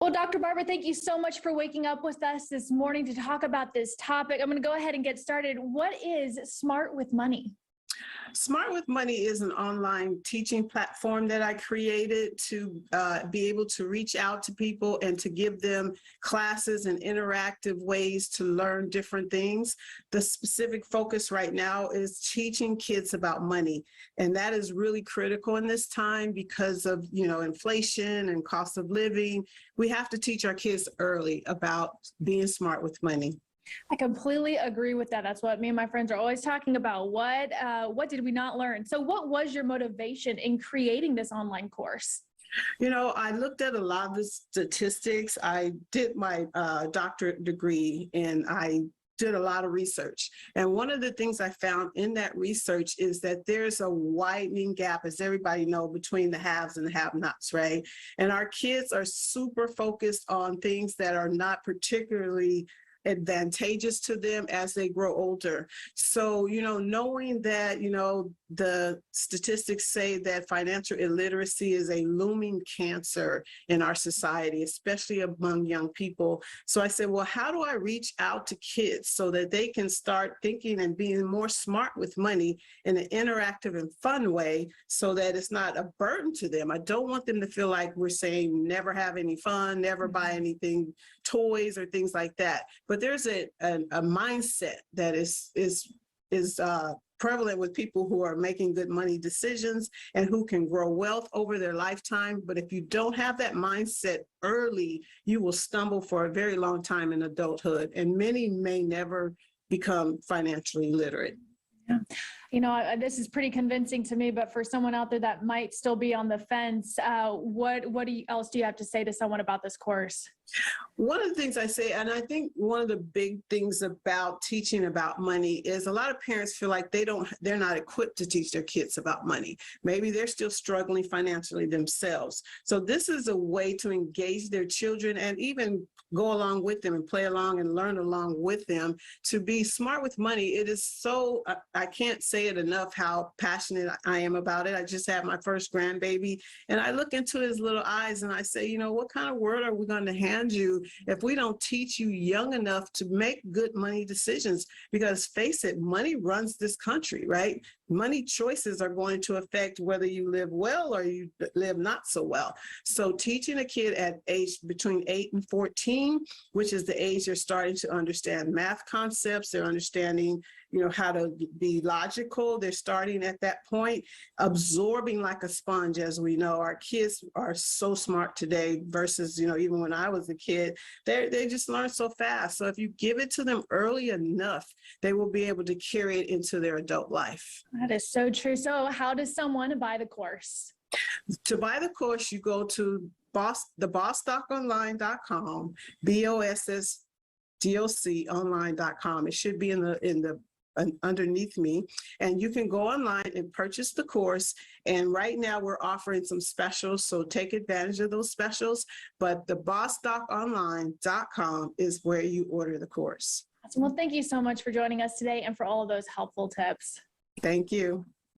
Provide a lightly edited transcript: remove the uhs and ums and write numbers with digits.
Well, Dr. Barber, thank you so much for waking up with us this morning to talk about this topic. I'm going to go ahead and get started. What is Smart with Money? Smart with Money is an online teaching platform that I created to be able to reach out to people and to give them classes and interactive ways to learn different things. The specific focus right now is teaching kids about money. And that is really critical in this time because of, inflation and cost of living. We have to teach our kids early about being smart with money. I completely agree with that. That's what me and my friends are always talking about. What did we not learn? So what was your motivation in creating this online course? I looked at a lot of the statistics. I did my doctorate degree and I did a lot of research. And one of the things I found in that research is that there's a widening gap, as everybody knows, between the haves and the have-nots, right? And our kids are super focused on things that are not particularly advantageous to them as they grow older. So, knowing that, the statistics say that financial illiteracy is a looming cancer in our society, especially among young people. So I said, well, how do I reach out to kids so that they can start thinking and being more smart with money in an interactive and fun way so that it's not a burden to them? I don't want them to feel like we're saying never have any fun, never buy anything, toys or things like that. But there's a mindset that is prevalent with people who are making good money decisions and who can grow wealth over their lifetime. But if you don't have that mindset early, you will stumble for a very long time in adulthood. And many may never become financially literate. Yeah. This is pretty convincing to me, but for someone out there that might still be on the fence, what else do you have to say to someone about this course? One of the things I say, and I think one of the big things about teaching about money is a lot of parents feel like they're not equipped to teach their kids about money. Maybe they're still struggling financially themselves. So this is a way to engage their children and even go along with them and play along and learn along with them to be smart with money. It is so, I can't say it enough how passionate I am about it. I just had my first grandbaby and I look into his little eyes and I say, what kind of world are we going to hand you if we don't teach you young enough to make good money decisions? Because face it, money runs this country, right? Money choices are going to affect whether you live well or you live not so well. So teaching a kid at age between 8 and 14, which is the age they're starting to understand math concepts, they're understanding how to be logical. They're starting at that point, absorbing like a sponge. As we know, our kids are so smart today versus, even when I was a kid, they just learn so fast. So if you give it to them early enough, they will be able to carry it into their adult life. That is so true. So how does someone buy the course? To buy the course, you go to thebossdockonline.com, BOSSDOC online.com. It should be in the underneath me, and you can go online and purchase the course. And right now we're offering some specials, so take advantage of those specials. But the bossdockonline.com is where you order the course. Well, thank you so much for joining us today and for all of those helpful tips. Thank you.